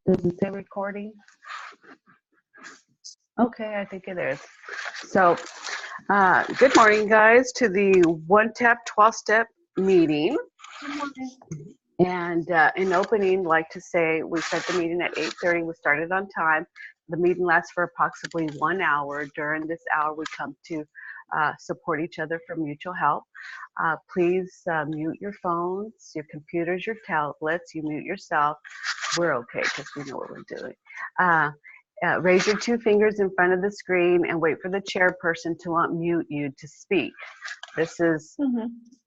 Does it say recording? Okay, I think it is. So, good morning, guys, to the ONE-TAP 12-step meeting. And in opening, like to say, we set the meeting at 8:30. We started on time. The meeting lasts for approximately 1 hour. During this hour, we come to support each other for mutual help. Please mute your phones, your computers, your tablets. You mute yourself. We're okay because we know what we're doing. Raise your 2 fingers in front of the screen and wait for the chairperson to unmute you to speak. This is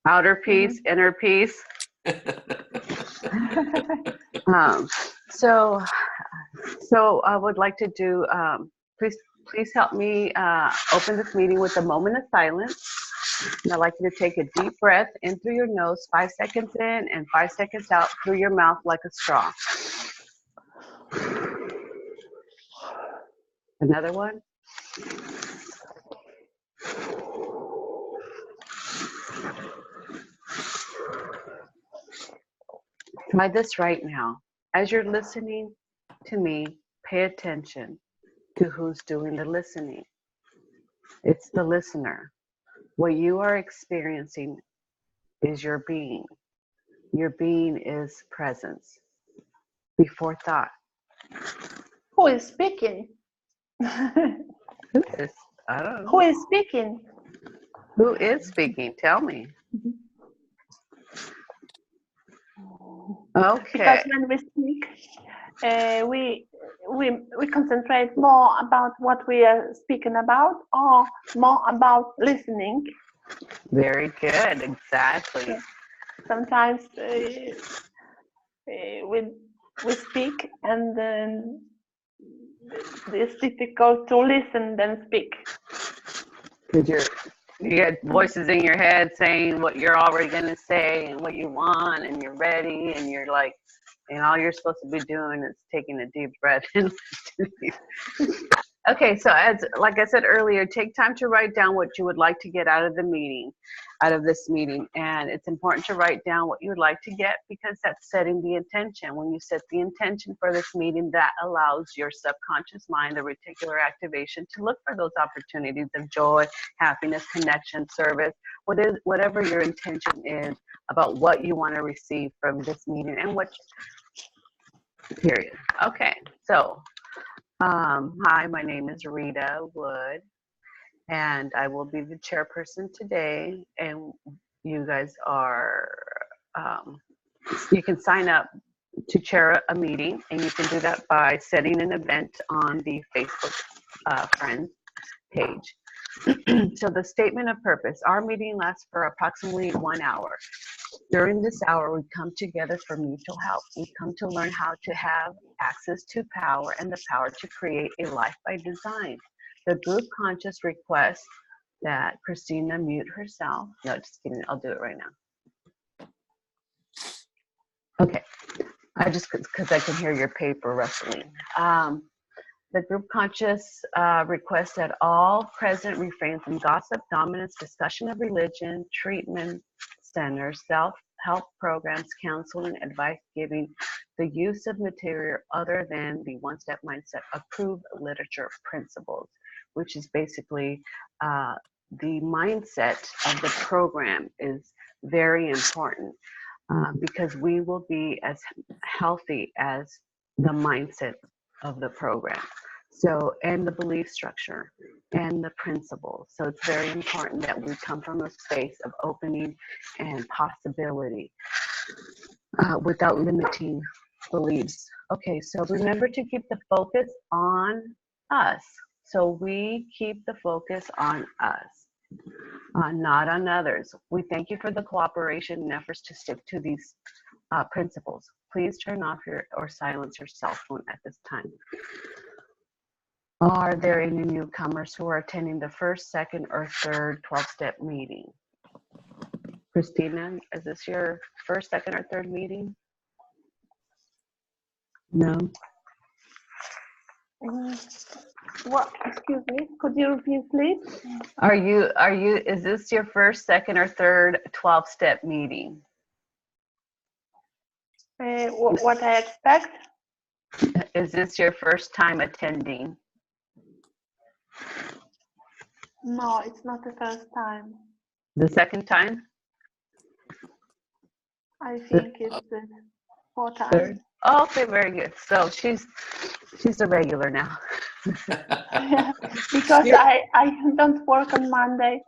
outer peace, inner peace. So I would like to do, please help me open this meeting with a moment of silence. And I'd like you to take a deep breath in through your nose, 5 seconds in and 5 seconds out through your mouth like a straw. Another one. Try this right now. As you're listening to me, pay attention to who's doing the listening. It's the listener. What you are experiencing is your being. Your being is presence before thought. Who is speaking? Who is? I don't know. Who is speaking? Who is speaking? Tell me. Okay. Because when we speak, we concentrate more about what we are speaking about, or more about listening. Very good. Exactly. Sometimes we speak, and then it's difficult to listen than speak. Because you get voices in your head saying what you're already going to say and what you want, and you're ready, and you're like, and all you're supposed to be doing is taking a deep breath. Okay, so like I said earlier, take time to write down what you would like to get out of the meeting, out of this meeting. And it's important to write down what you would like to get, because that's setting the intention. When you set the intention for this meeting, that allows your subconscious mind, the reticular activation, to look for those opportunities of joy, happiness, connection, service, whatever your intention is about what you want to receive from this meeting and what period. Okay, so hi, my name is Rita Wood, and I will be the chairperson today. And you guys are, you can sign up to chair a meeting, and you can do that by setting an event on the Facebook friends page. So the statement of purpose, our meeting lasts for approximately 1 hour. During this hour, we come together for mutual help. We come to learn how to have access to power and the power to create a life by design. The group conscious requests that Christina mute herself. No, just kidding. I'll do it right now. Okay. I just, because I can hear your paper rustling. The group conscious requests that all present refrain from gossip, dominance, discussion of religion, treatment centers, self-help programs, counseling, advice giving, the use of material other than the one-step mindset approved literature principles, which is basically the mindset of the program is very important because we will be as healthy as the mindset of the program. So, and the belief structure and the principles. So it's very important that we come from a space of opening and possibility without limiting beliefs. Okay, so remember to keep the focus on us. So we keep the focus on us, not on others. We thank you for the cooperation and efforts to stick to these principles. Please turn off or silence your cell phone at this time. Are there any newcomers who are attending the first, second, or third 12-step meeting? Christina, is this your first, second, or third meeting? No? What? Excuse me, could you repeat, please? Is this your first, second, or third 12-step meeting? What I expect? Is this your first time attending? No, it's not the first time. The second time? I think it's the fourth time. Third? Oh, okay, very good. So she's a regular now. Yeah, because I don't work on Monday,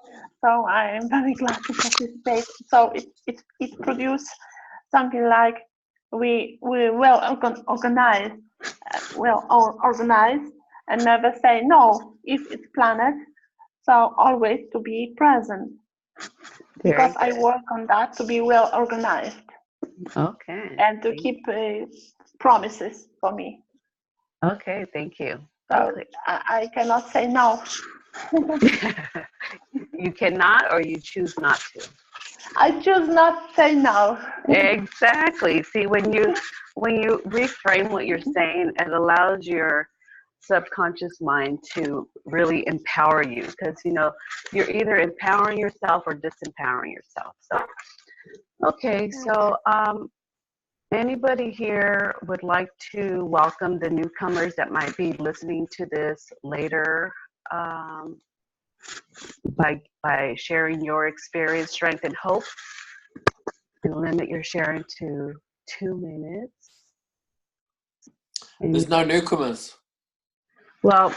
so I am very glad to participate. So it produced something like we well organized, and never say no if it's planned. So always to be present, because I work on that to be well organized. Okay. And to keep promises for me. Okay, thank you. So Okay. I cannot say no. You cannot, or you choose not to? I choose not to say no. Exactly. See, when you reframe what you're saying, it allows your subconscious mind to really empower you, because you're either empowering yourself or disempowering yourself. So okay, so anybody here would like to welcome the newcomers that might be listening to this later, by sharing your experience, strength, and hope, and limit your sharing to 2 minutes. There's no newcomers. Well,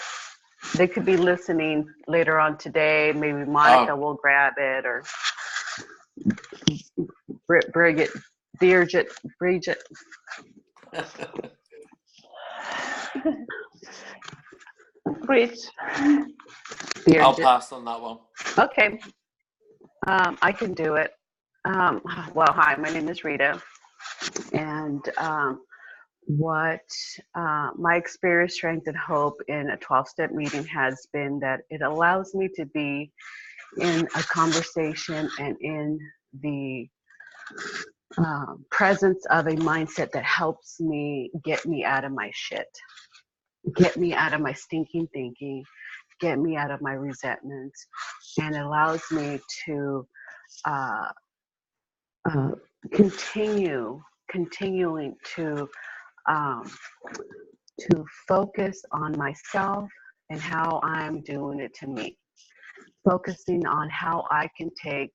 they could be listening later on today. Maybe Monica will grab it, or Bridget. Bridge. I'll pass on that one. Okay. I can do it. Well, hi, my name is Rita, and what my experience, strength, and hope in a 12-step meeting has been that it allows me to be in a conversation and in the presence of a mindset that helps me get me out of my shit, get me out of my stinking thinking, get me out of my resentments, and allows me to continuing to focus on myself and how I'm doing it to me, focusing on how I can take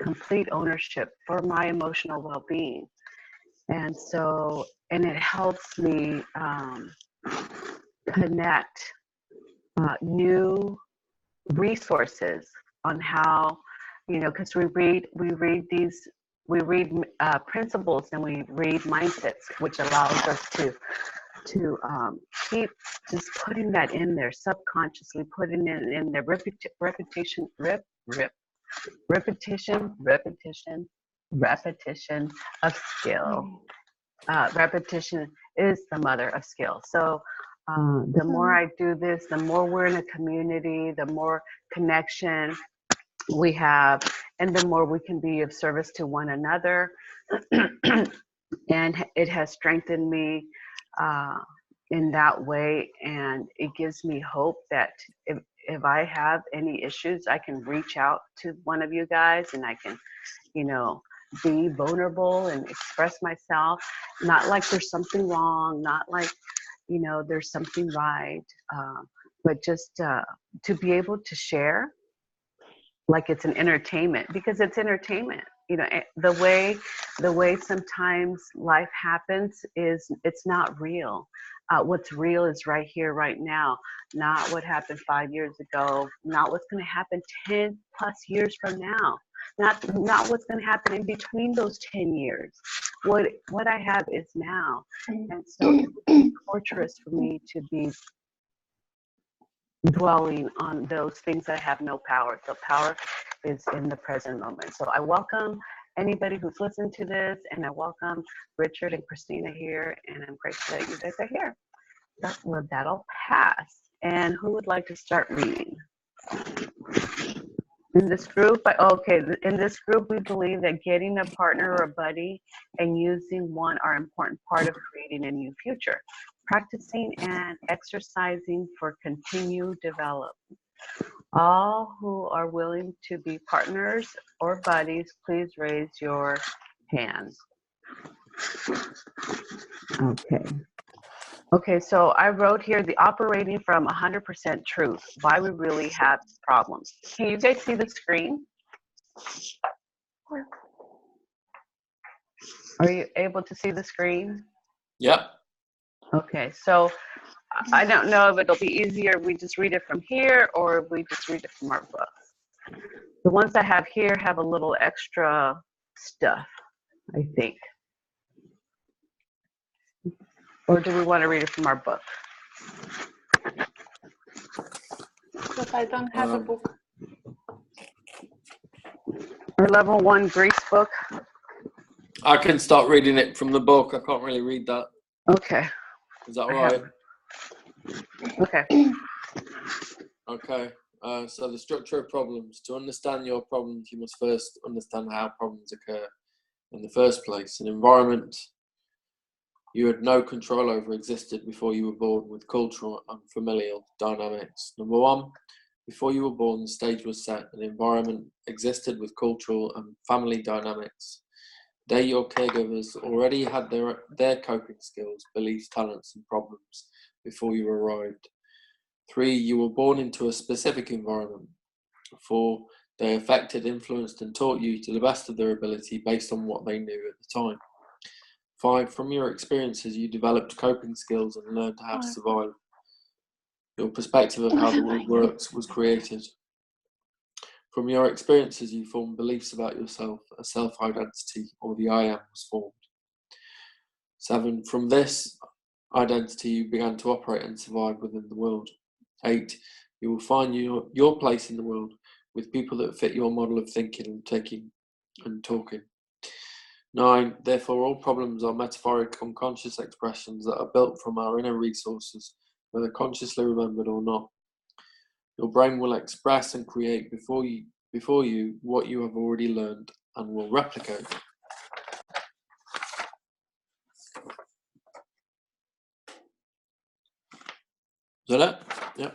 complete ownership for my emotional well-being. And so, and it helps me connect new resources on how, because we read principles, and we read mindsets, which allows us to keep just putting that in there, subconsciously putting it in there, repetition of skill. Repetition is the mother of skill. So the more I do this, the more we're in a community, the more connection we have, and the more we can be of service to one another. And it has strengthened me in that way, and it gives me hope that if I have any issues, I can reach out to one of you guys, and I can, be vulnerable and express myself, not like there's something wrong, not like, there's something right, but just to be able to share like it's an entertainment, because it's entertainment. The way sometimes life happens is it's not real. What's real is right here, right now, not what happened 5 years ago, not what's going to happen 10 plus years from now, not what's going to happen in between those 10 years. What I have is now. And so it's torturous for me to be dwelling on those things that have no power. So power is in the present moment. So I welcome anybody who's listened to this, and I welcome Richard and Christina here, and I'm grateful that you guys are here. That'll pass. And who would like to start reading? In this group, in this group, we believe that getting a partner or a buddy and using one are an important part of creating a new future. Practicing and exercising for continued development. All who are willing to be partners or buddies, please raise your hands. Okay. Okay, so I wrote here the operating from 100% truth, why we really have problems. Can you guys see the screen? Are you able to see the screen? Yep. Okay, so I don't know if it'll be easier if we just read it from here or if we just read it from our books. The ones I have here have a little extra stuff, I think. Or do we want to read it from our book? Because I don't have a book. Our level 1 Greece book? I can start reading it from the book. I can't really read that. Okay. Is that all right? Okay. Okay. So the structure of problems. To understand your problems, you must first understand how problems occur in the first place. An environment you had no control over existed before you were born with cultural and familial dynamics. Number one, before you were born, the stage was set. An environment existed with cultural and family dynamics. They, your caregivers, already had their coping skills, beliefs, talents, and problems before you arrived. 3, you were born into a specific environment. 4, they affected, influenced, and taught you to the best of their ability based on what they knew at the time. 5, from your experiences, you developed coping skills and learned how to survive. Your perspective of how the world works was created. From your experiences, you formed beliefs about yourself, a self-identity, or the I.M was formed. 7, from this identity, you began to operate and survive within the world. 8, you will find your place in the world with people that fit your model of thinking and taking and talking. 9, therefore all problems are metaphoric unconscious expressions that are built from our inner resources, whether consciously remembered or not. Your brain will express and create before you what you have already learned and will replicate. Is that it? Yeah.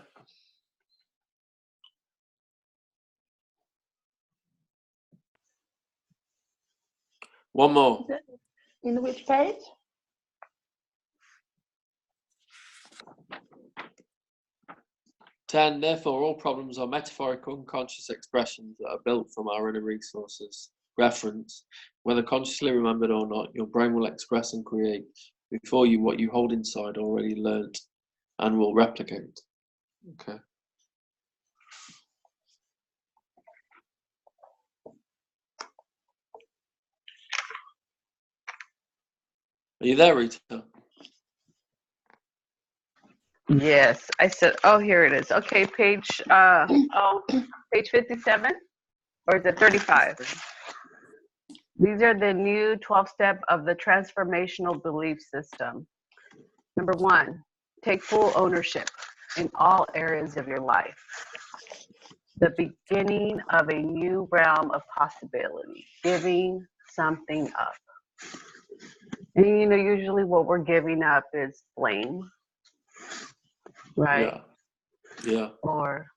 One more. In which page? Ten, therefore, all problems are metaphorical unconscious expressions that are built from our inner resources. Reference, whether consciously remembered or not, your brain will express and create before you what you hold inside already learnt and will replicate. Okay. Are you there, Rita? Yes, I said, oh, here it is. Okay, page 57, or is it 35? These are the new 12-step of the transformational belief system. Number 1, take full ownership in all areas of your life. The beginning of a new realm of possibility, giving something up. And you know, usually what we're giving up is blame, right? Yeah. Or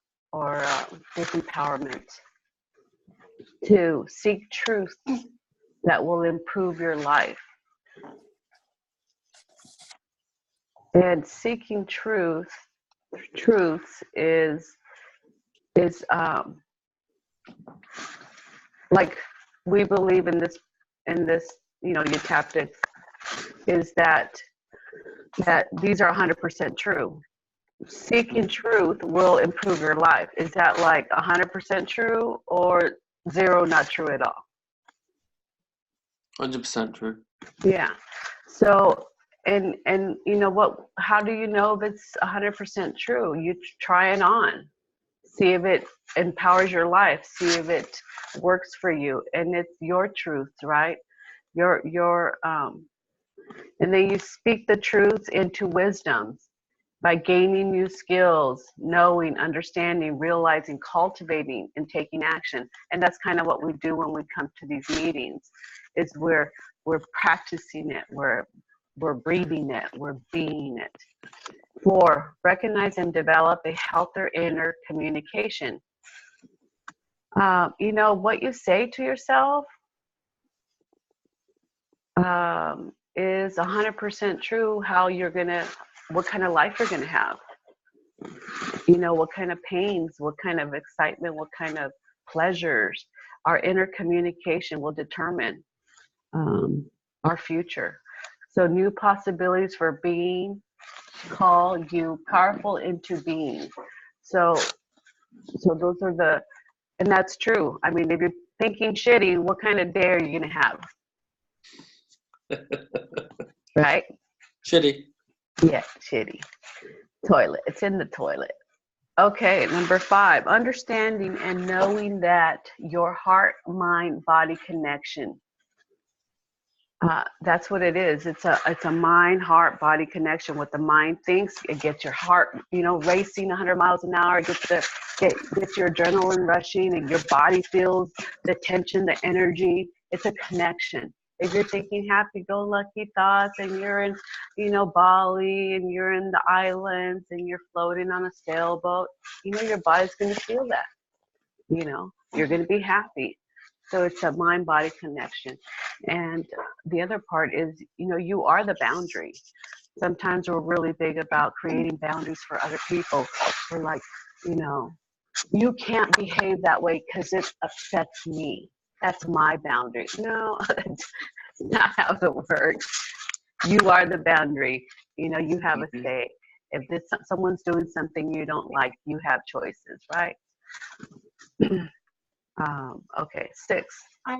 disempowerment. 2, seek truth that will improve your life. And seeking truths is like we believe in this, you know, U.N.E.T.A.P is that these are 100% true. Seeking truth will improve your life. Is that like 100% true or 0 not true at all? 100% true. Yeah. So, and you know what, how do you know if it's 100% true? You try it on. See if it empowers your life. See if it works for you. And it's your truth, right? And then you speak the truths into wisdoms by gaining new skills, knowing, understanding, realizing, cultivating, and taking action. And that's kind of what we do when we come to these meetings, is we're practicing it, we're breathing it, we're being it. 4, recognize and develop a healthier inner communication. You know, what you say to yourself is 100% true how you're going to what kind of life you're going to have. You know, what kind of pains, what kind of excitement, what kind of pleasures. Our inner communication will determine our future. So new possibilities for being call you powerful into being. So those are the, and that's true. I mean, if you're thinking shitty, what kind of day are you going to have? Right? Shitty. Yeah, shitty. Toilet. It's in the toilet. Okay, number 5, understanding and knowing that your heart, mind, body connection. That's what it is. It's a mind, heart, body connection. What the mind thinks, it gets your heart, you know, racing 100 miles an hour. It gets your adrenaline rushing, and your body feels the tension, the energy. It's a connection. If you're thinking happy-go-lucky thoughts, and you're in, you know, Bali, and you're in the islands, and you're floating on a sailboat, you know, your body's going to feel that. You know, you're going to be happy. So it's a mind-body connection. And the other part is, you know, you are the boundary. Sometimes we're really big about creating boundaries for other people. We're like, you know, you can't behave that way because it upsets me. That's my boundary. No, that's not how it works. You are the boundary. You know, you have a say. If someone's doing something you don't like, you have choices, right? Okay, 6.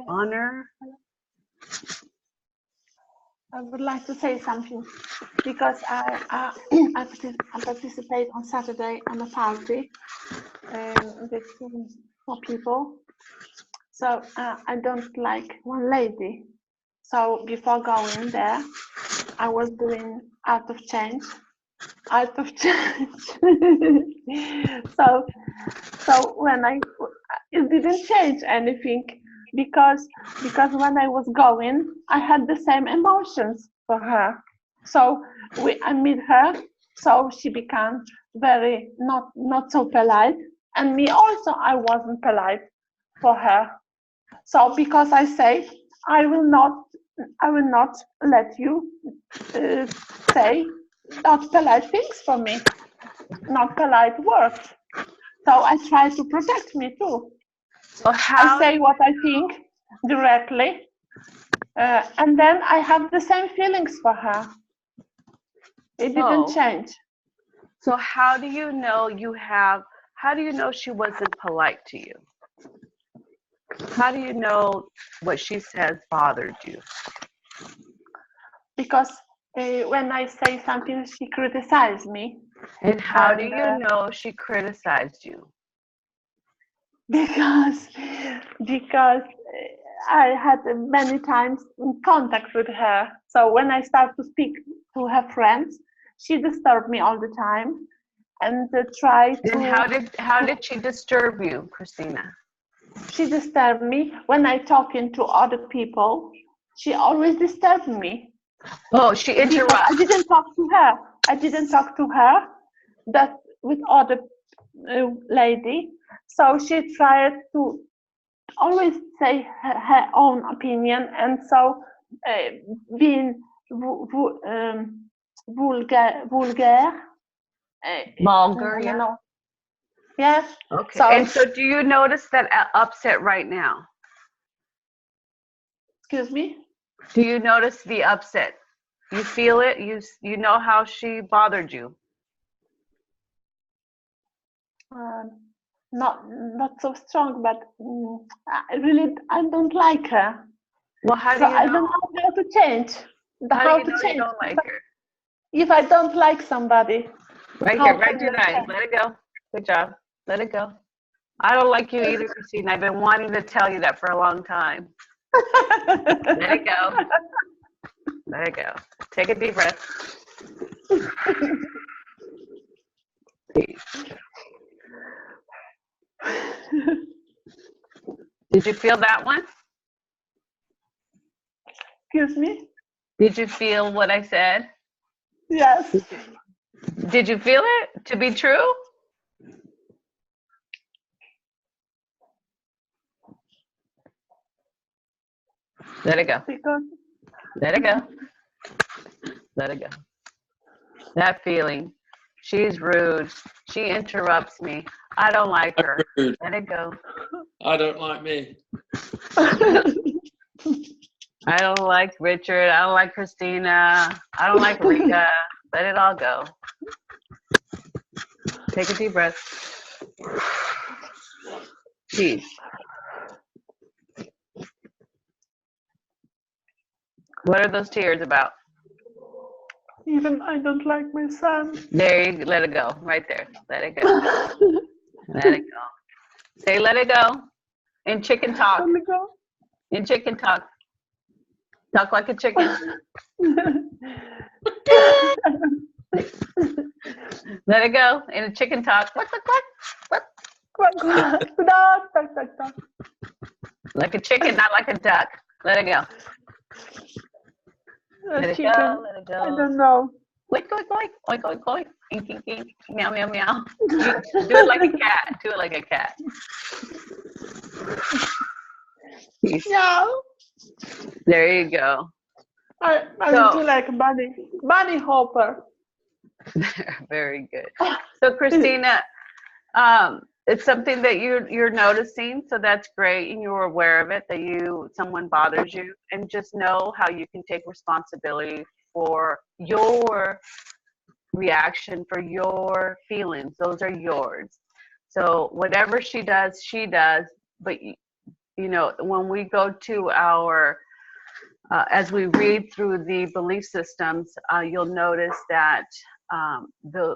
Honor. I would like to say something because I participate on Saturday on a party with 4 people. So I don't like one lady. So before going there, I was doing out of change. So when it didn't change anything because when I was going, I had the same emotions for her. So I meet her, so she became very not so polite, and me also, I wasn't polite for her. So because I say I will not let you say not polite things for me, not polite words. So I try to protect me too. So I say what I think directly, and then I have the same feelings for her. It didn't change. So how do you know she wasn't polite to you? How do you know what she says bothered you? Because when I say something, she criticizes me. And how do you know she criticized you? Because I had many times in contact with her. So when I start to speak to her friends, she disturbed me all the time and try to. And how did she disturb you, Christina? She disturbed me when I talking to other people. She always disturbed me. Oh, she interrupts. I didn't talk to her. That with other lady. So she tried to always say her own opinion, and so being vulgar, vulgar, you know. Yeah. Okay. And so do you notice that upset right now? Excuse me? Do you notice the upset? You feel it? You know how she bothered you? Not so strong, but I don't like her. Well, how do you know? I don't know how to change. How do you know you don't like her? If I don't like somebody. Right here, right tonight. Let it go. Good job. Let it go. I don't like you either, Christine. I've been wanting to tell you that for a long time. Let it go. Let it go. Take a deep breath. Did you feel that one? Excuse me? Did you feel what I said? Yes. Did you feel it to be true? Let it go. Let it go. Let it go. That feeling. She's rude. She interrupts me. I don't like her. Rude. Let it go. I don't like me. I don't like Richard. I don't like Christina. I don't like Rita. Let it all go. Take a deep breath. Peace. What are those tears about? Even I don't like my son. There you let it go. Right there. Let it go. Let it go. Say let it go. In chicken talk. Let me go. In chicken talk. Talk like a chicken. Let it go. In a chicken talk. What? Duck. Like a chicken, not like a duck. Let it go. Let it Chicken. go. Let it I go. don't know. Oink, oink, oink. Oink, oink, oink. Ink, ink, ink. Meow, meow, meow. Do it like a cat. Do it like a cat. Yeah. There you go. I will do like bunny hopper. Very good. So Christina, it's something that you're noticing, so that's great, and you're aware of it, that someone bothers you, and just know how you can take responsibility for your reaction, for your feelings. Those are yours. So whatever she does, but you know, when we go to our as we read through the belief systems, you'll notice that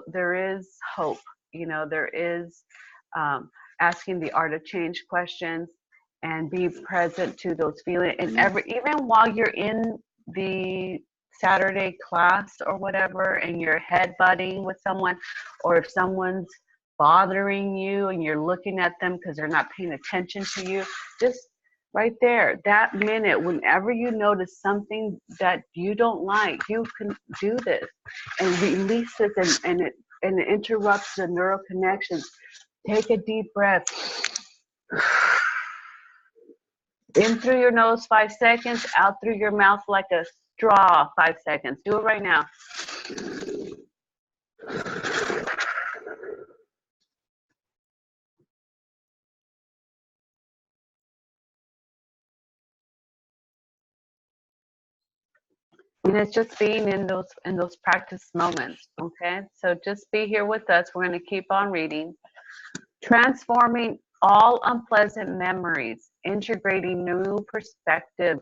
there is hope. You know, there is asking the art of change questions and be present to those feelings. And even while you're in the Saturday class or whatever, and you're headbutting with someone, or if someone's bothering you and you're looking at them because they're not paying attention to you, just right there, that minute, whenever you notice something that you don't like, you can do this and release this, and it interrupts the neural connections. Take a deep breath. In through your nose 5 seconds, out through your mouth like a straw 5 seconds. Do it right now. And it's just being in those practice moments, okay? So just be here with us. We're going to keep on reading. Transforming all unpleasant memories, integrating new perspectives,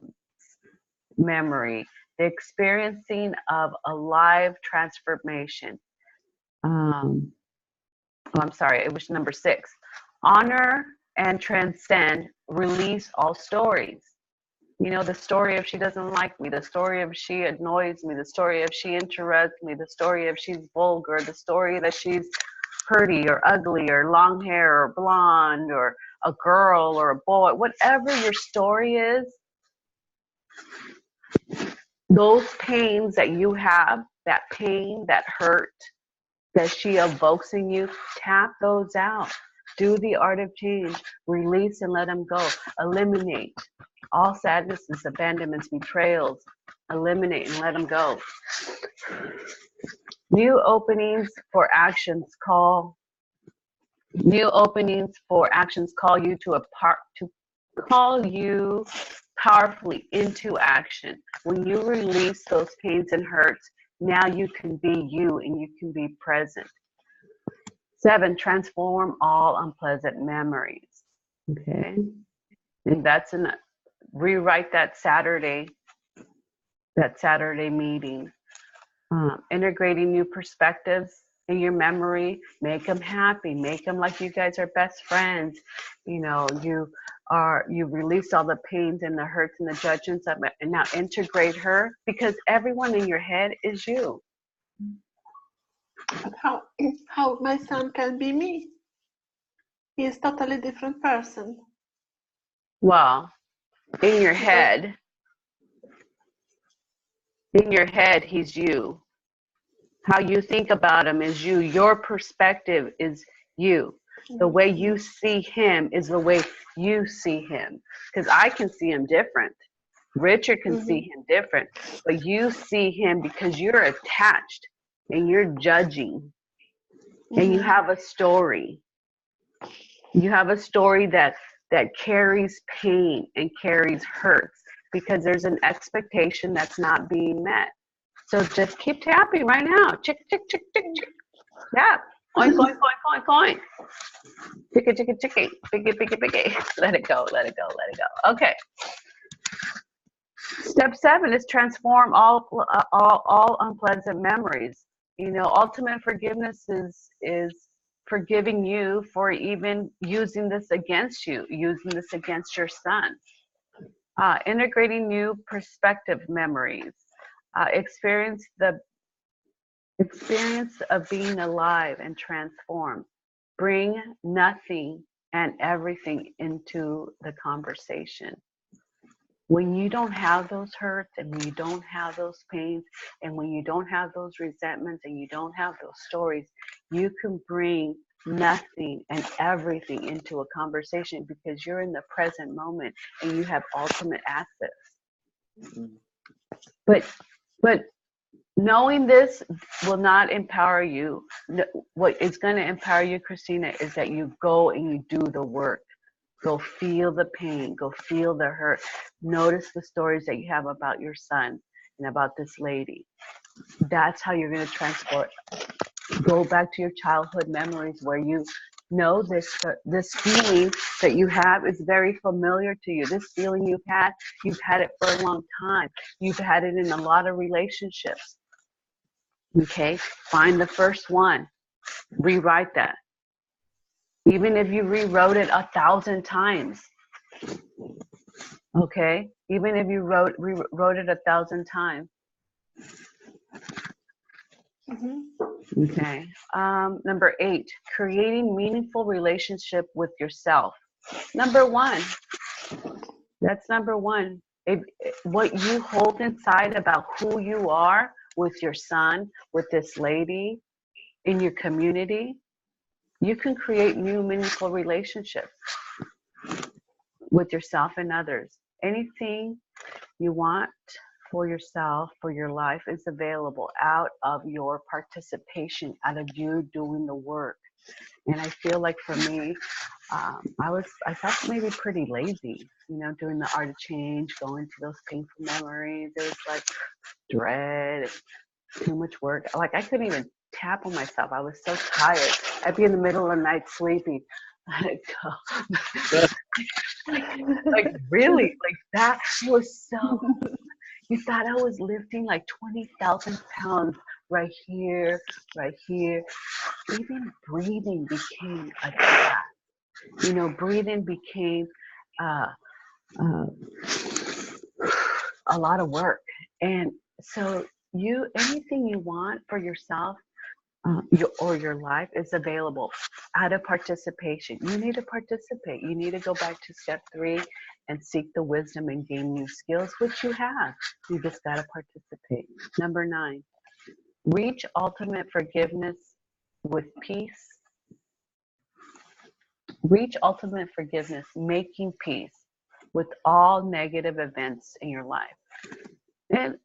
memory, the experiencing of a live transformation. I'm sorry, it was number 6. Honor and transcend, release all stories. You know, the story of she doesn't like me, the story of she annoys me, the story of she interrupts me, the story of she's vulgar, the story that she's pretty or ugly or long hair or blonde or a girl or a boy, whatever your story is, those pains that you have, that pain, that hurt that she evokes in you, tap those out. Do the art of change. Release and let them go. Eliminate all sadnesses, abandonments, betrayals. Eliminate and let them go. New openings for actions call you to call you powerfully into action. When you release those pains and hurts, now you can be you and you can be present. 7, transform all unpleasant memories. Okay. And that's rewrite that Saturday meeting. Integrating new perspectives in your memory, make them happy, make them like you guys are best friends. You know, you release all the pains and the hurts and the judgments of it, and now integrate her, because everyone in your head is you. But how my son can be me? He is totally different person. Well, in your head, he's you. How you think about him is you. Your perspective is you. The way you see him is the way you see him. Because I can see him different. Richard can see him different. But you see him because you're attached and you're judging, and you have a story. You have a story that carries pain and carries hurts because there's an expectation that's not being met. So just keep tapping right now. Chick, chick, chick, chick, chick. Tap. Oink, oink, oink, oink, oink. Chicky, chicky, chicky. Picky, picky, picky. Let it go, let it go, let it go. Okay. Step 7 is transform all unpleasant memories. You know, ultimate forgiveness is forgiving you for even using this against you, using this against your son. Integrating new perspective memories. Experience of being alive and transformed. Bring nothing and everything into the conversation. When you don't have those hurts, and when you don't have those pains, and when you don't have those resentments, and you don't have those stories, you can bring nothing and everything into a conversation because you're in the present moment and you have ultimate access. But knowing this will not empower you. What is going to empower you, Christina, is that you go and you do the work. Go feel the pain. Go feel the hurt. Notice the stories that you have about your son and about this lady. That's how you're going to transport. Go back to your childhood memories where you know this feeling that you have is very familiar to you. This feeling you've had it for a long time. You've had it in a lot of relationships. Okay, find the first one. Rewrite that. Even if you rewrote it 1,000 times. Okay, even if you rewrote it 1,000 times. Okay. Number 8, creating meaningful relationship with yourself. Number 1. That's number 1. What you hold inside about who you are with your son, with this lady, in your community, you can create new meaningful relationships with yourself and others. Anything you want for yourself, for your life, is available out of your participation, out of you doing the work. And I feel like for me, I felt maybe pretty lazy, you know, doing the art of change, going to those painful memories. It was like dread, too much work. Like I couldn't even tap on myself. I was so tired. I'd be in the middle of the night sleeping. I'd go. like really, like that was so. You thought I was lifting like 20,000 pounds right here, right here. Even breathing became a task. You know, breathing became a lot of work. And so anything you want for yourself or your life is available out of participation. You need to participate. You need to go back to step 3 and seek the wisdom and gain new skills, which you have. You just got to participate. Number 9, reach ultimate forgiveness with peace. Reach ultimate forgiveness, making peace with all negative events in your life. And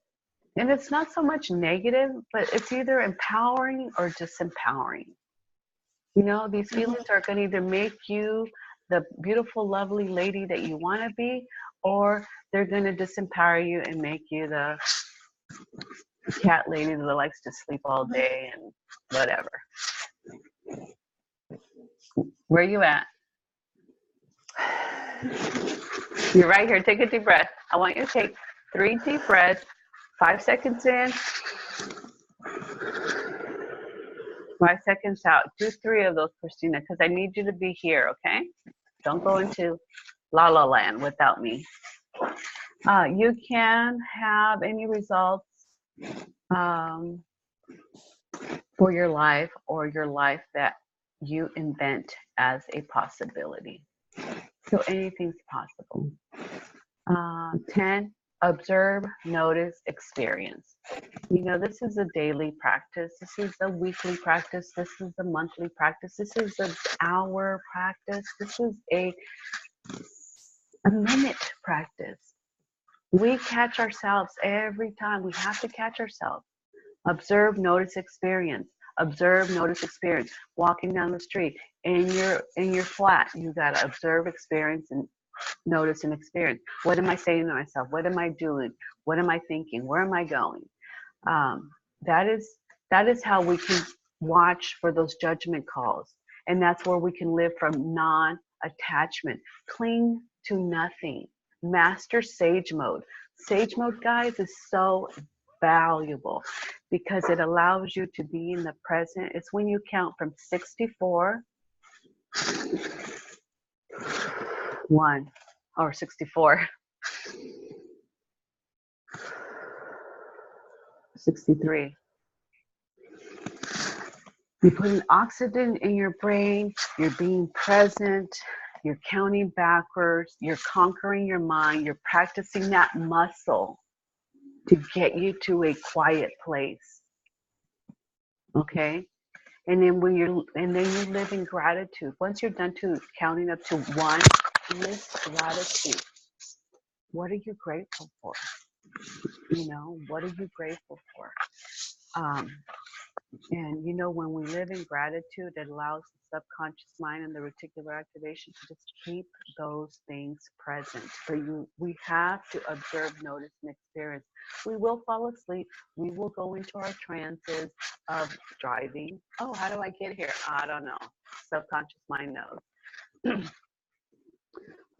it's not so much negative, but it's either empowering or disempowering. You know, these feelings are going to either make you the beautiful, lovely lady that you want to be, or they're going to disempower you and make you the cat lady that likes to sleep all day and whatever. Where are you at? You're right here. Take a deep breath. I want you to take 3 deep breaths, 5 seconds in, 5 seconds out. Do 3 of those, Christina, because I need you to be here, okay? Don't go into la la land without me. You can have any results for your life or your life that you invent as a possibility. So anything's possible. 10, observe, notice, experience. You know, this is a daily practice. This is a weekly practice. This is a monthly practice. This is an hour practice. This is a minute practice. We catch ourselves every time. We have to catch ourselves. Observe, notice, experience. Observe, notice, experience. Walking down the street, in your flat, you gotta observe, experience, and notice and experience. What am I saying to myself? What am I doing? What am I thinking? Where am I going? That is how we can watch for those judgment calls, and that's where we can live from non-attachment. Cling to nothing. Master sage mode. Sage mode, guys, is so valuable because it allows you to be in the present. It's when you count from 64, 1, or 64, 63. You put an oxygen in your brain, you're being present, you're counting backwards, you're conquering your mind, you're practicing that muscle to get you to a quiet place. Okay? And then you live in gratitude. Once you're done counting up to 1, list gratitude. What are you grateful for? You know, what are you grateful for? And you know, when we live in gratitude, it allows the subconscious mind and the reticular activation to just keep those things present. But we have to observe, notice, and experience. We will fall asleep. We will go into our trances of driving. Oh, how do I get here? I don't know. Subconscious mind knows.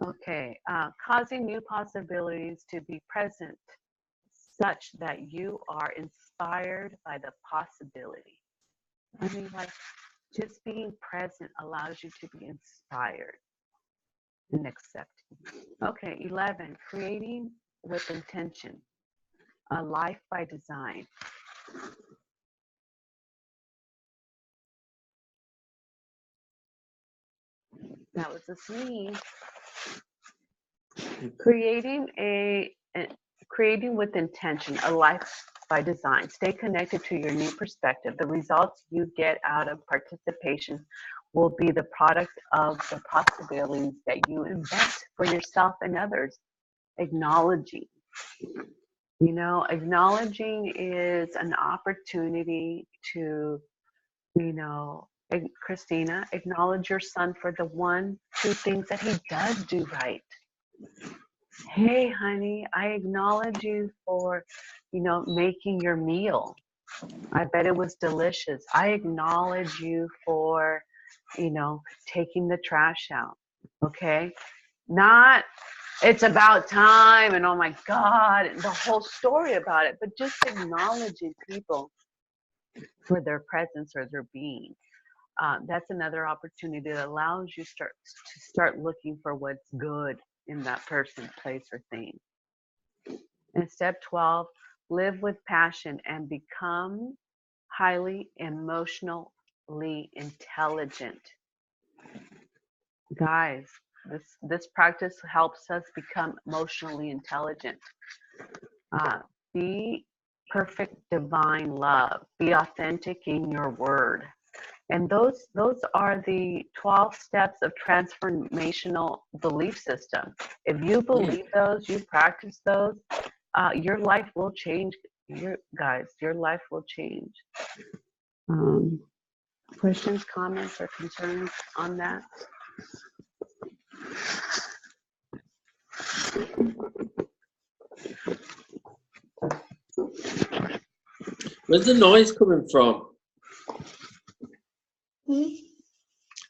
Okay, causing new possibilities to be present such that you are inspired by the possibility. I mean, like, just being present allows you to be inspired and accepting. Okay, 11, creating with intention, a life by design. That was a sneeze. Creating with intention, a life by design. Stay connected to your new perspective. The results you get out of participation will be the product of the possibilities that you invent for yourself and others. Acknowledging. You know, acknowledging is an opportunity to, you know, Christina, acknowledge your son for the 1, 2 things that he does do right. Hey, honey, I acknowledge you for, you know, making your meal. I bet it was delicious. I acknowledge you for, you know, taking the trash out. Okay? Not, it's about time and oh my God, and the whole story about it, but just acknowledging people for their presence or their being. That's another opportunity that allows you to start looking for what's good in that person, place, or thing. And step 12, live with passion and become highly emotionally intelligent. Guys, this practice helps us become emotionally intelligent. Be perfect divine love. Be authentic in your word. And those are the 12 steps of transformational belief system. If you believe those, you practice those, your life will change. Your life will change. Questions, comments, or concerns on that? Where's the noise coming from?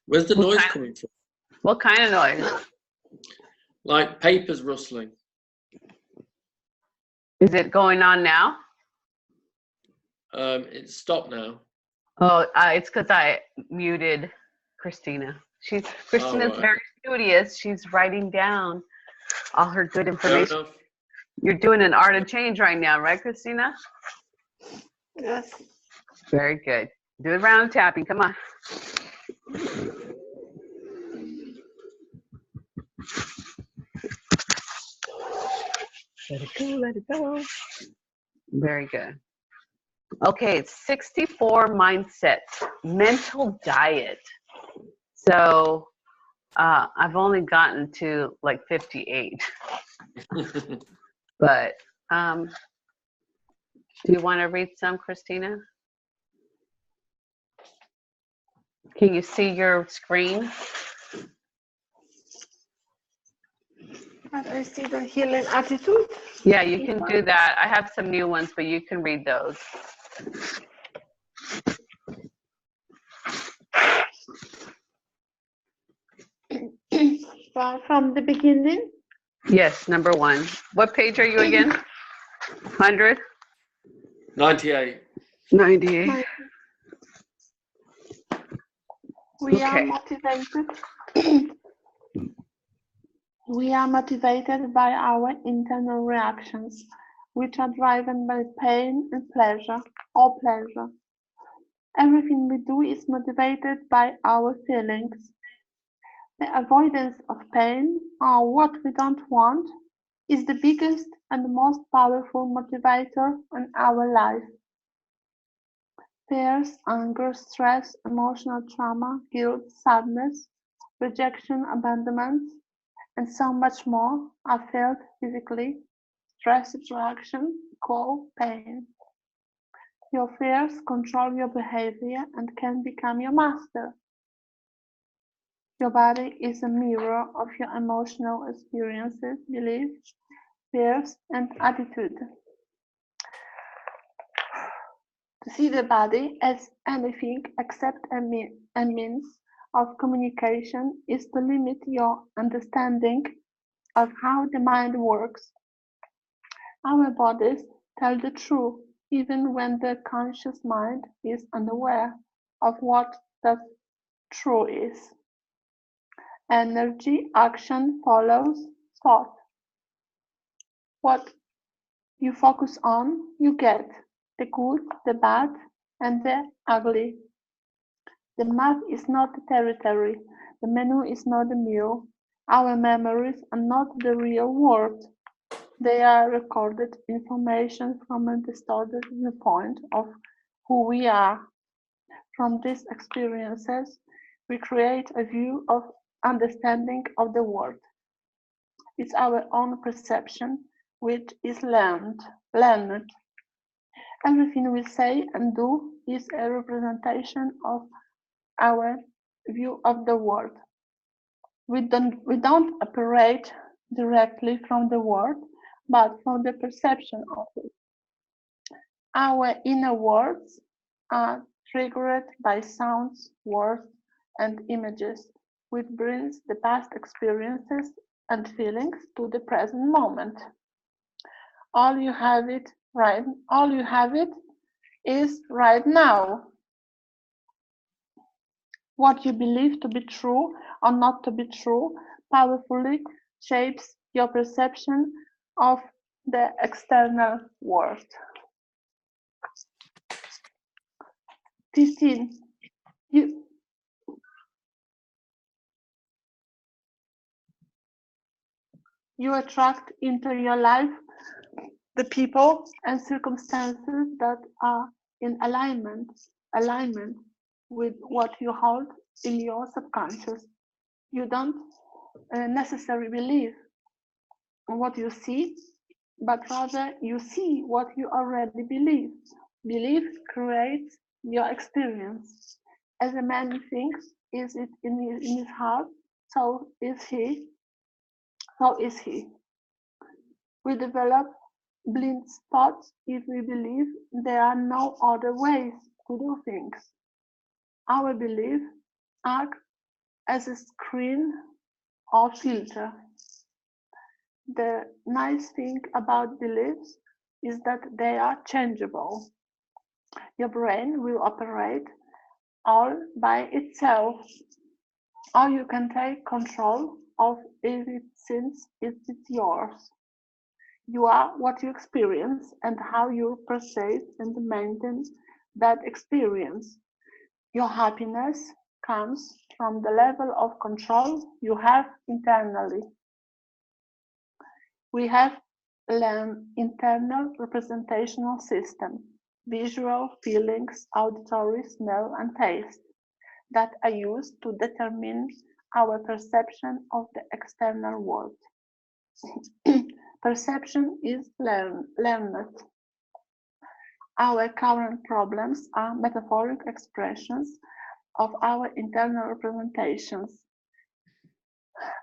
Where's the noise coming from? What kind of noise? Like papers rustling. Is it going on now? It's stopped now. Oh, it's because I muted Christina. Christina's very studious. She's writing down all her good information. You're doing an art of change right now, right, Christina? Yes. Very good. Do a round of tapping. Come on. Let it go, let it go. Very good. Okay, 64 mindset, mental diet. So I've only gotten to like 58. But Do you want to read some, Christina? Can you see your screen? I see the healing attitude. Yeah, you can do that. I have some new ones, but you can read those. Well, from the beginning. Yes, number 1. What page are you again? 100? 98. 98. We are Okay. motivated. We are motivated by our internal reactions, which are driven by pain and pleasure, or pleasure. Everything we do is motivated by our feelings. The avoidance of pain, or what we don't want, is the biggest and most powerful motivator in our life. Fears, anger, stress, emotional trauma, guilt, sadness, rejection, abandonment, and so much more are felt physically. Stress reaction called pain. Your fears control your behavior and can become your master. Your body is a mirror of your emotional experiences, beliefs, fears, and attitude. To see the body as anything except a means of communication is to limit your understanding of how the mind works. Our bodies tell the truth even when the conscious mind is unaware of what the truth is. Energy action follows thought. What you focus on, you get the good, the bad, and the ugly. The map is not the territory. The menu is not the meal. Our memories are not the real world. They are recorded information from a distorted viewpoint of who we are. From these experiences, we create a view of understanding of the world. It's our own perception which is learned. Everything we say and do is a representation of our view of the world. We don't operate directly from the world, but from the perception of it. Our inner worlds are triggered by sounds, words, and images, which brings the past experiences and feelings to the present moment. All you have it is right now. What you believe to be true or not to be true powerfully shapes your perception of the external world. 15. You attract into your life the people and circumstances that are in alignment with what you hold in your subconscious. You don't necessarily believe what you see, but rather you see what you already believe. Belief creates your experience. As a man thinks, is it in his heart, so is he. We develop blind spots if we believe there are no other ways to do things. Our beliefs act as a screen or filter. The nice thing about beliefs is that they are changeable. Your brain will operate all by itself, or you can take control of it since it's yours. You are what you experience and how you perceive and maintain that experience. Your happiness comes from the level of control you have internally. We have an internal representational system, visual, feelings, auditory, smell, and taste, that are used to determine our perception of the external world. Perception is learned. Our current problems are metaphoric expressions of our internal representations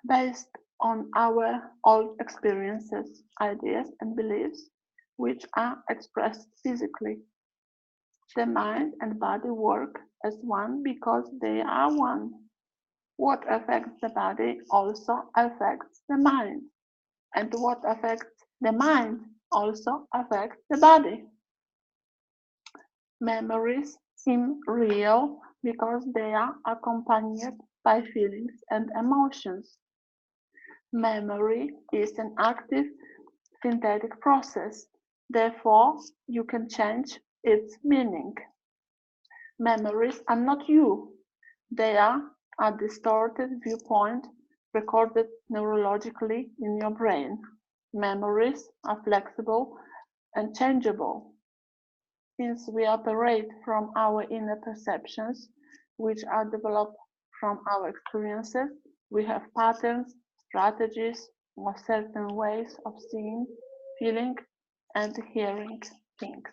based on our old experiences, ideas, and beliefs, which are expressed physically. The mind and body work as one because they are one. What affects the body also affects the mind, and what affects the mind also affects the body. Memories seem real because they are accompanied by feelings and emotions. Memory is an active synthetic process, therefore you can change its meaning. Memories are not you, they are a distorted viewpoint recorded neurologically in your brain. Memories are flexible and changeable. Since we operate from our inner perceptions, which are developed from our experiences, we have patterns, strategies, or certain ways of seeing, feeling, and hearing things.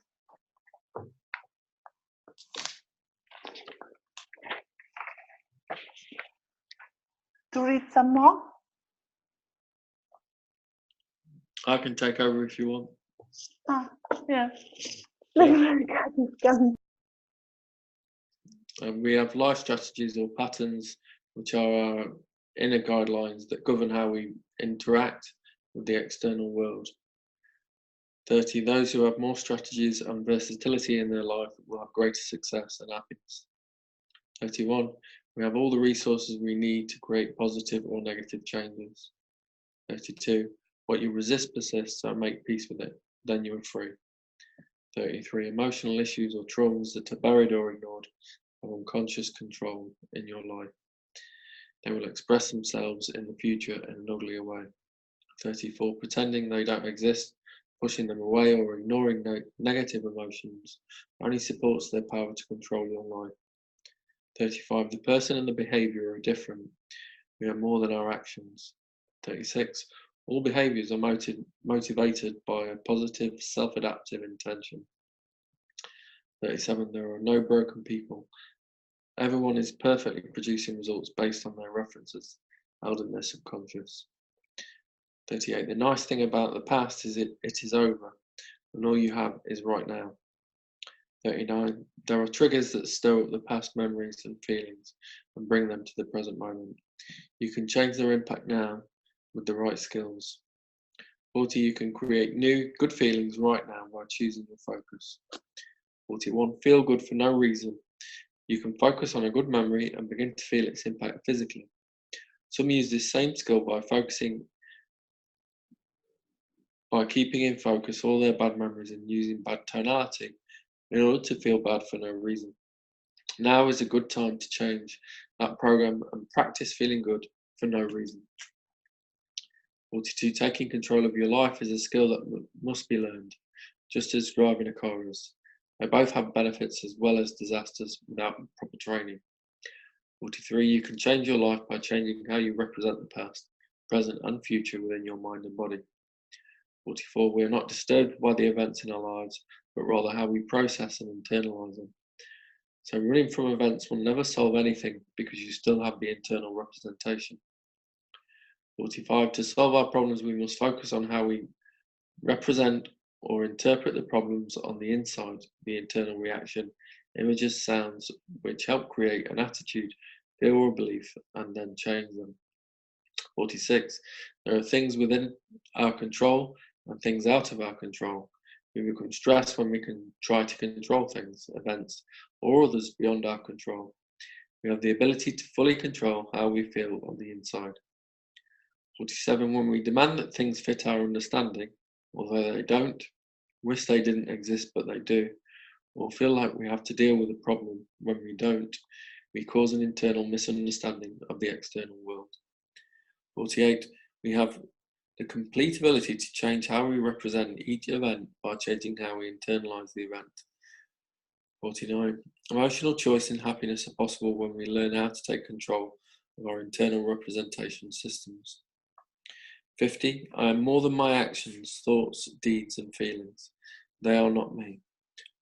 To read some more? I can take over if you want. Yeah. We have life strategies or patterns, which are our inner guidelines that govern how we interact with the external world. 30. Those who have more strategies and versatility in their life will have greater success and happiness. 31. We have all the resources we need to create positive or negative changes. 32. What you resist persists, so make peace with it, then you are free. 33. Emotional issues or traumas that are buried or ignored have unconscious control in your life. They will express themselves in the future in an uglier way. 34. Pretending they don't exist, pushing them away or ignoring negative emotions only supports their power to control your life. 35. The person and the behavior are different. We are more than our actions. 36. All behaviors are motivated by a positive, self-adaptive intention. 37. There are no broken people. Everyone is perfectly producing results based on their references held in their subconscious. 38. The nice thing about the past is it is over, and all you have is right now. 39. There are triggers that stir up the past memories and feelings and bring them to the present moment. You can change their impact now with the right skills. 40. You can create new, good feelings right now by choosing your focus. 41. Feel good for no reason. You can focus on a good memory and begin to feel its impact physically. Some use this same skill by keeping in focus all their bad memories and using bad tonality in order to feel bad for no reason. Now is a good time to change that program and practice feeling good for no reason. 42. Taking control of your life is a skill that must be learned, just as driving a car is. They both have benefits as well as disasters without proper training. 43. You can change your life by changing how you represent the past, present, and future within your mind and body. 44. We are not disturbed by the events in our lives, but rather how we process and internalize them. So running from events will never solve anything because you still have the internal representation. 45. To solve our problems, we must focus on how we represent or interpret the problems on the inside, the internal reaction, images, sounds, which help create an attitude, feel or belief, and then change them. 46. There are things within our control and things out of our control. We become stressed when we can try to control things, events, or others beyond our control. We have the ability to fully control how we feel on the inside. 47. When we demand that things fit our understanding, although they don't, wish they didn't exist but they do, or feel like we have to deal with a problem when we don't, we cause an internal misunderstanding of the external world. 48. We have the complete ability to change how we represent each event by changing how we internalize the event. 49. Emotional choice and happiness are possible when we learn how to take control of our internal representation systems. 50. I am more than my actions, thoughts, deeds, and feelings. They are not me.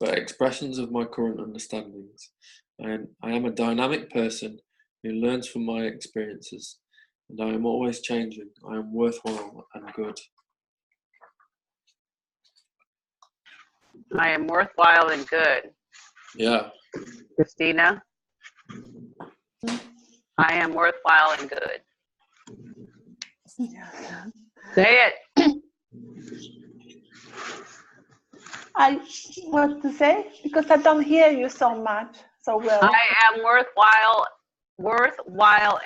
but expressions of my current understandings. I am a dynamic person who learns from my experiences, and I am always changing. I am worthwhile and good. I am worthwhile and good. Yeah. Christina? I am worthwhile and good. Say it. What to say? Because I don't hear you so much, so well. I am worthwhile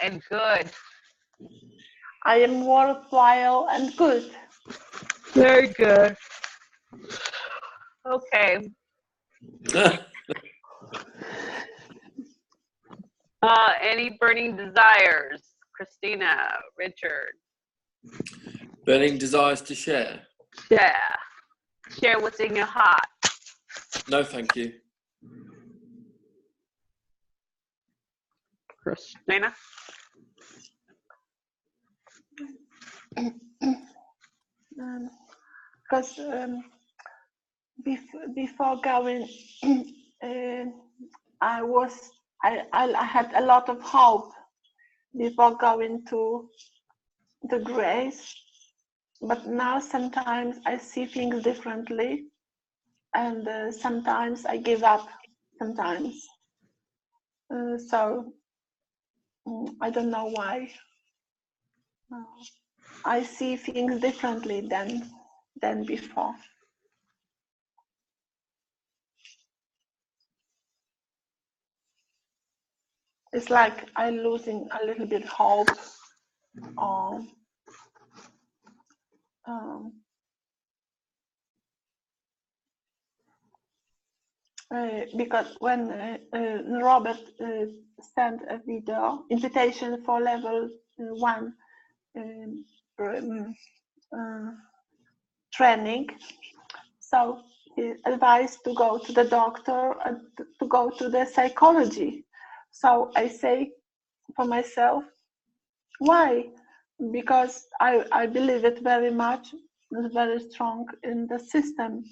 and good. I am worthwhile and good. Very good. Okay. Any burning desires? Christina, Richard. Burning desires to share? Yeah. Share what's in your heart. No, thank you. Christina? Because before going, I had a lot of hope before going to the grace, but now sometimes I see things differently, and sometimes I give up. Sometimes, so I don't know why. I see things differently than before. It's like I'm losing a little bit hope on because when Robert sent a video invitation for level 1 training, so he advised to go to the doctor and to go to the psychology. So I say for myself, why? Because I believe it very much. It's very strong in the system.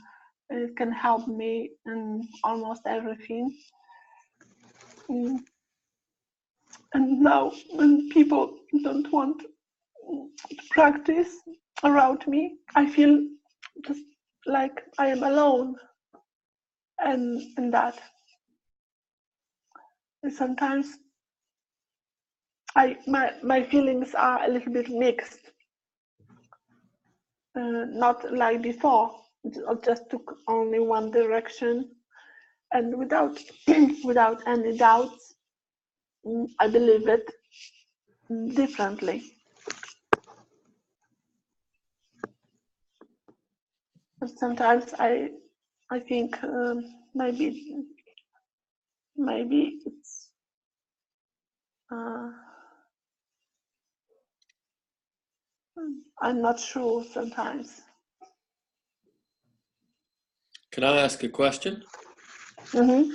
It can help me in almost everything. And now when people don't want to practice around me, I feel just like I am alone. And that sometimes my feelings are a little bit mixed. Not like before, I just took only one direction, and without without any doubts, I believe it differently. But sometimes I think maybe it's I'm not sure sometimes. Can I ask a question? Mm-hmm.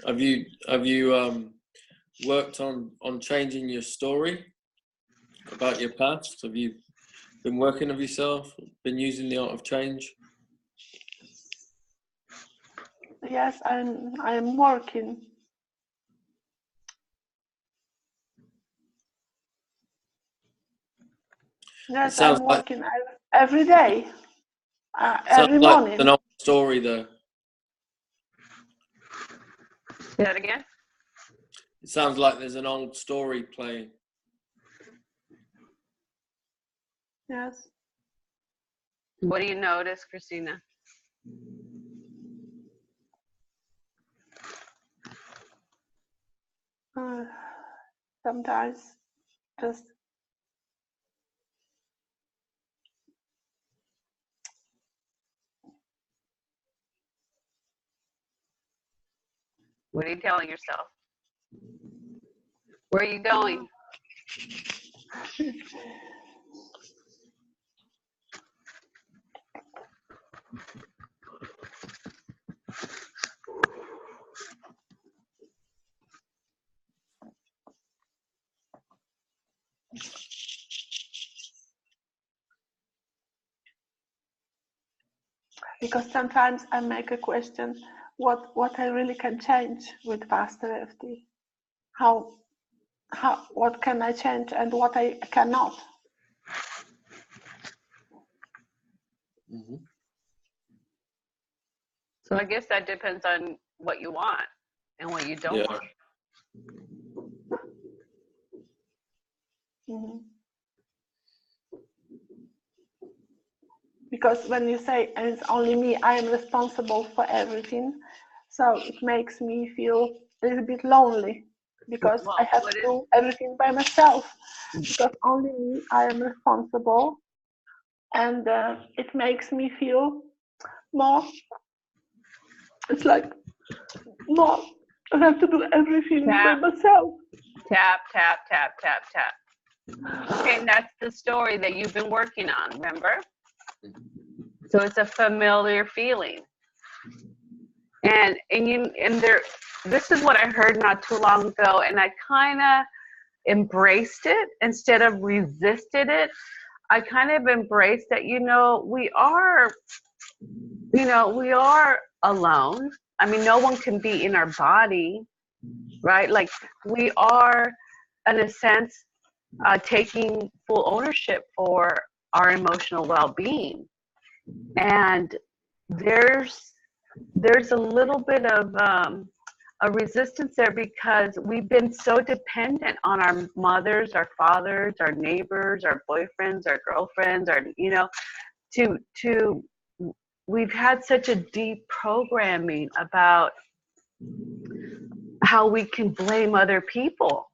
Have you worked on changing your story about your past? Have you been working of yourself? Been using the art of change? Yes, I'm working. Yes, I'm working every day, every morning. Like an old story, though. Say that again. It sounds like there's an old story playing. Yes. What do you notice, Christina? Sometimes just What are you telling yourself? Where are you going? because sometimes I make a question what I really can change with faster EFT. What can I change and what I cannot. Mm-hmm. So I guess that depends on what you want and what you don't want. Mm-hmm. Because when you say it's only me, I am responsible for everything, so it makes me feel a little bit lonely because I have to do everything by myself. Because only me, I am responsible, and it makes me feel more. It's like more. I have to do everything by myself. Tap, tap, tap, tap, tap. Okay, and that's the story that you've been working on, remember? So it's a familiar feeling. And this is what I heard not too long ago, and I kind of embraced it instead of resisted it. I kind of embraced that, we are alone. I mean, no one can be in our body, right? Like we are, in a sense, taking full ownership for our emotional well-being. And there's a little bit of a resistance there because we've been so dependent on our mothers, our fathers, our neighbors, our boyfriends, our girlfriends, we've had such a deep programming about how we can blame other people,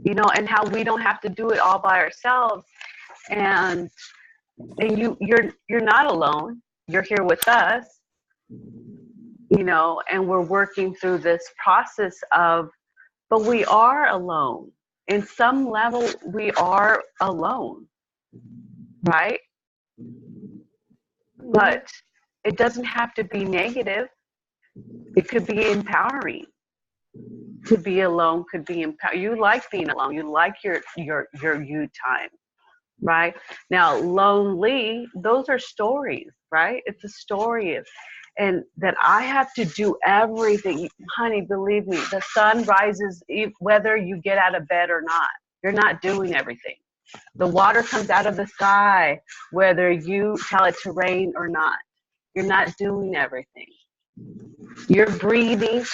and how we don't have to do it all by ourselves. And you're not alone. You're here with us, and we're working through this process but we are alone. In some level, we are alone, right? But it doesn't have to be negative. It could be empowering. To be alone could be empowering. You like being alone. You like your you time, right? Now, lonely, those are stories, right? It's a story and that I have to do everything. Honey, believe me, the sun rises whether you get out of bed or not. You're not doing everything. The water comes out of the sky whether you tell it to rain or not. You're not doing everything. You're breathing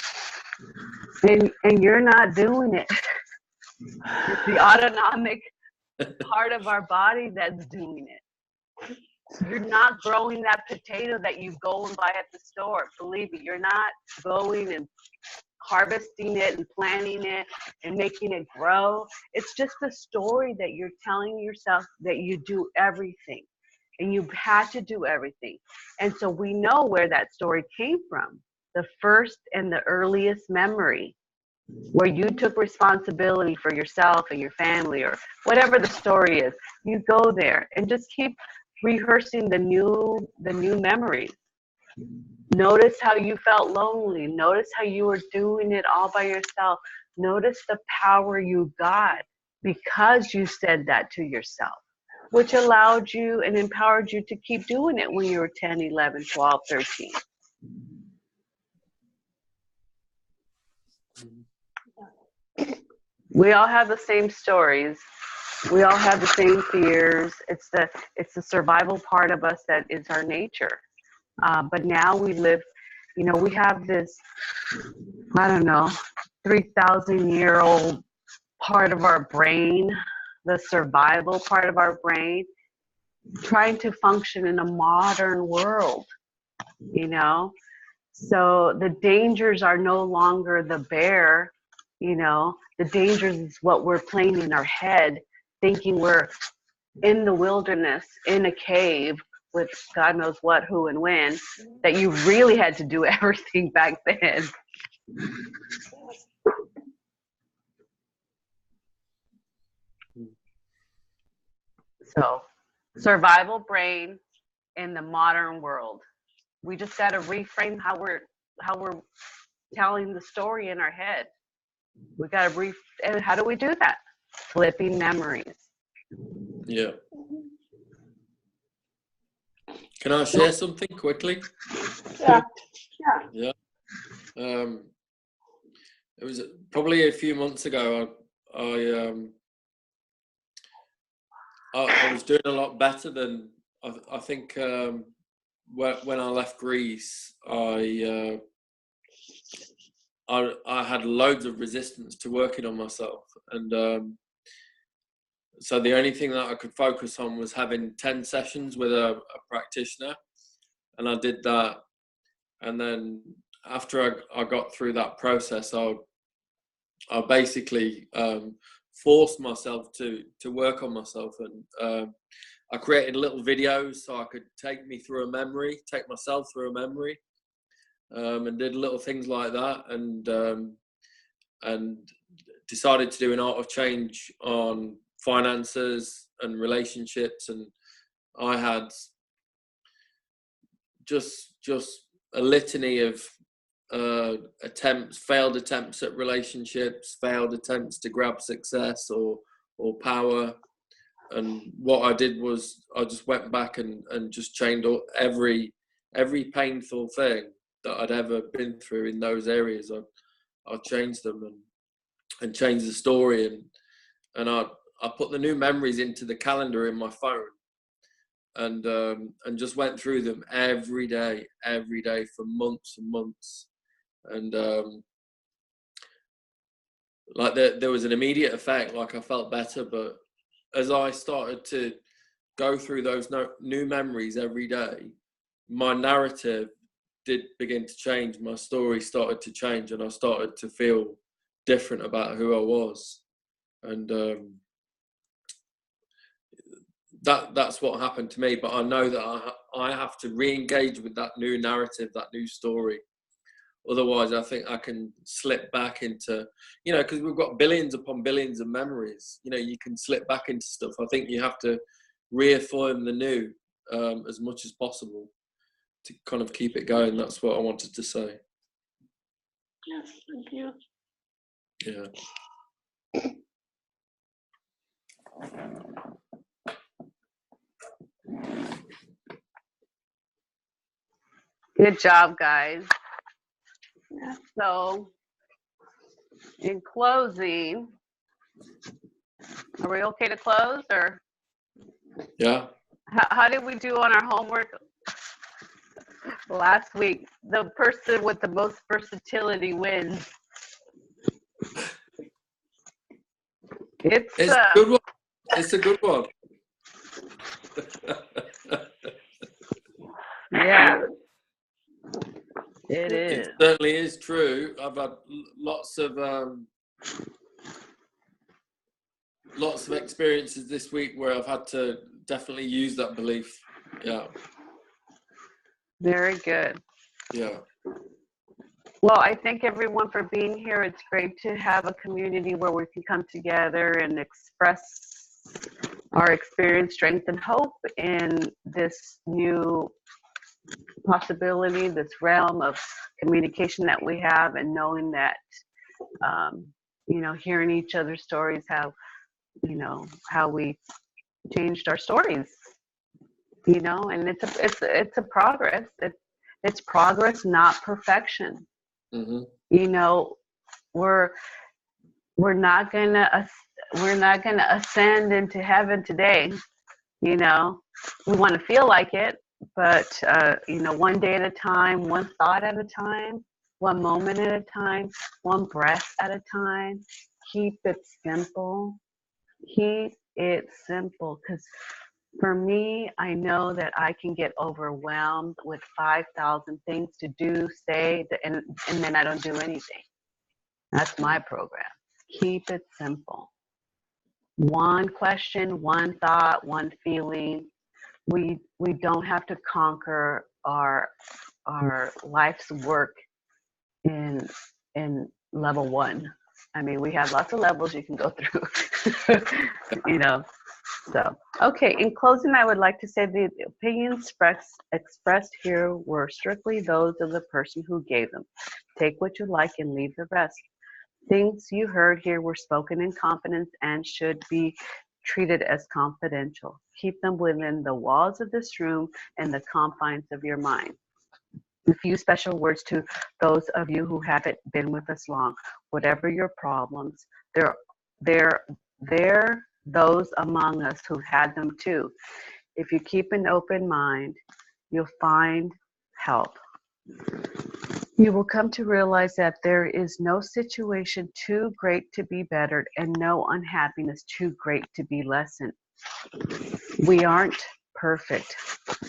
and you're not doing it. It's the autonomic part of our body that's doing it. You're not growing that potato that you go and buy at the store. Believe me, you're not going and harvesting it and planting it and making it grow. It's just a story that you're telling yourself that you do everything and you had to do everything. And so we know where that story came from. The first and the earliest memory where you took responsibility for yourself and your family or whatever the story is. You go there and just keep rehearsing the new memories. Notice how you felt lonely. Notice how you were doing it all by yourself. Notice the power you got because you said that to yourself, which allowed you and empowered you to keep doing it when you were 10, 11, 12, 13. We all have the same stories. We all have the same fears. It's the survival part of us that is our nature. But now we live, we have this, 3,000-year-old part of our brain, the survival part of our brain, trying to function in a modern world, So the dangers are no longer the bear, the dangers is what we're playing in our head, thinking we're in the wilderness, in a cave, with God knows what, who, and when, that you really had to do everything back then. So, survival brain in the modern world. We just got to reframe how we're telling the story in our head. We got to and how do we do that? Flipping memories. Yeah. Can I share something quickly? Yeah. Yeah. It was probably a few months ago. I was doing a lot better than I think when I left Greece. I had loads of resistance to working on myself, and so the only thing that I could focus on was having 10 sessions with a practitioner, and I did that. And then after I got through that process, I basically forced myself to work on myself, and I created little videos so I could take myself through a memory, and did little things like that, and decided to do an art of change on finances and relationships. And I had just a litany of failed attempts at relationships, failed attempts to grab success or power. And what I did was I just went back and just changed every painful thing that I'd ever been through in those areas. I changed them and changed the story, and I put the new memories into the calendar in my phone, and just went through them every day for months and months. And like there was an immediate effect, like I felt better. But as I started to go through those new memories every day, my narrative did begin to change. My story started to change, and I started to feel different about who I was. And that's what happened to me. But I know that I have to re-engage with that new narrative, that new story. Otherwise, I think I can slip back into, because we've got billions upon billions of memories. You can slip back into stuff. I think you have to reaffirm the new as much as possible to kind of keep it going. That's what I wanted to say. Yes, thank you. Yeah. Good job, guys. Yeah. So, in closing, are we okay to close, or? Yeah. How did we do on our homework last week? The person with the most versatility wins. It's a good one. It's a good one. Yeah. It is. It certainly is true. I've had lots of experiences this week where I've had to definitely use that belief. Yeah. Very good. Yeah. Well, I thank everyone for being here. It's great to have a community where we can come together and express our experience, strength, and hope in this new possibility, this realm of communication that we have, and knowing that, hearing each other's stories, how we changed our stories, and it's a progress. It's progress, not perfection. Mm-hmm. We're not gonna ascend into heaven today. We want to feel like it, but one day at a time, one thought at a time, one moment at a time, one breath at a time. Keep it simple. Keep it simple, because for me, I know that I can get overwhelmed with 5,000 things to do, say, and then I don't do anything. That's my program. Keep it simple. One question, one thought, one feeling. We don't have to conquer our life's work in level 1. I mean, we have lots of levels you can go through. So, okay, in closing, I would like to say the opinions expressed here were strictly those of the person who gave them. Take what you like and leave the rest. Things you heard here were spoken in confidence and should be treated as confidential. Keep them within the walls of this room and the confines of your mind. A few special words to those of you who haven't been with us long. Whatever your problems, there those among us who had them too. If you keep an open mind, you'll find help. You will come to realize that there is no situation too great to be bettered and no unhappiness too great to be lessened. We aren't perfect.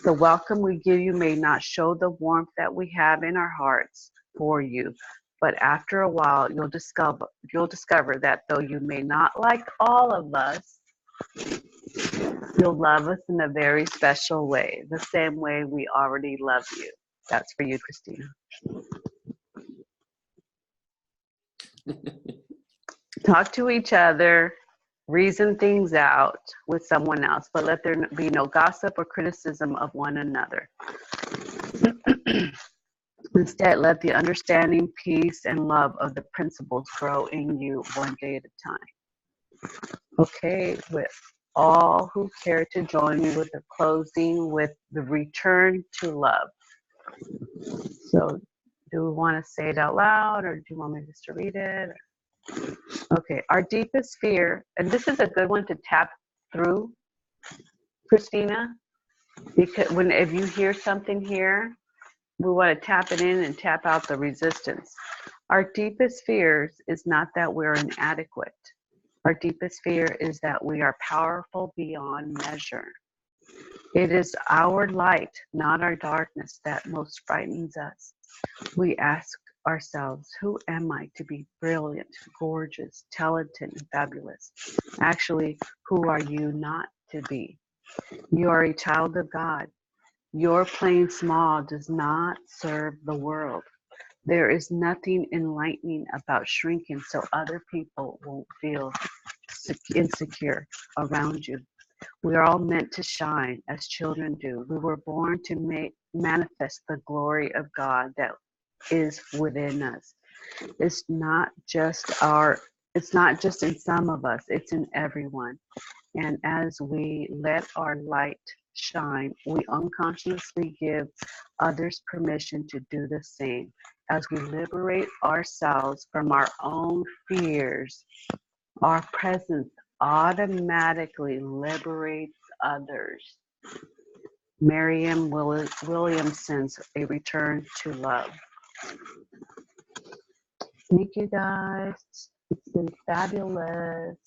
The welcome we give you may not show the warmth that we have in our hearts for you, but after a while you'll discover that though you may not like all of us, you'll love us in a very special way, the same way we already love you. That's for you, Christina. Talk to each other, reason things out with someone else, but let there be no gossip or criticism of one another. Instead, let the understanding, peace, and love of the principles grow in you one day at a time. Okay, with all who care to join me with the closing with the return to love. So, do we want to say it out loud, or do you want me just to read it? Okay, our deepest fear, and this is a good one to tap through, Christina, because if you hear something here, we want to tap it in and tap out the resistance. Our deepest fears is not that we're inadequate. Our deepest fear is that we are powerful beyond measure. It is our light, not our darkness, that most frightens us. We ask ourselves, who am I to be brilliant, gorgeous, talented, and fabulous? Actually, who are you not to be? You are a child of God. Your playing small does not serve the world. There is nothing enlightening about shrinking so other people won't feel insecure around you. We are all meant to shine as children do. We were born to manifest the glory of God that is within us. It's not just in some of us, it's in everyone. And as we let our light shine, we unconsciously give others permission to do the same. As we liberate ourselves from our own fears, our presence automatically liberates others. Marianne Williamson's A Return to Love. Thank you guys. It's been fabulous.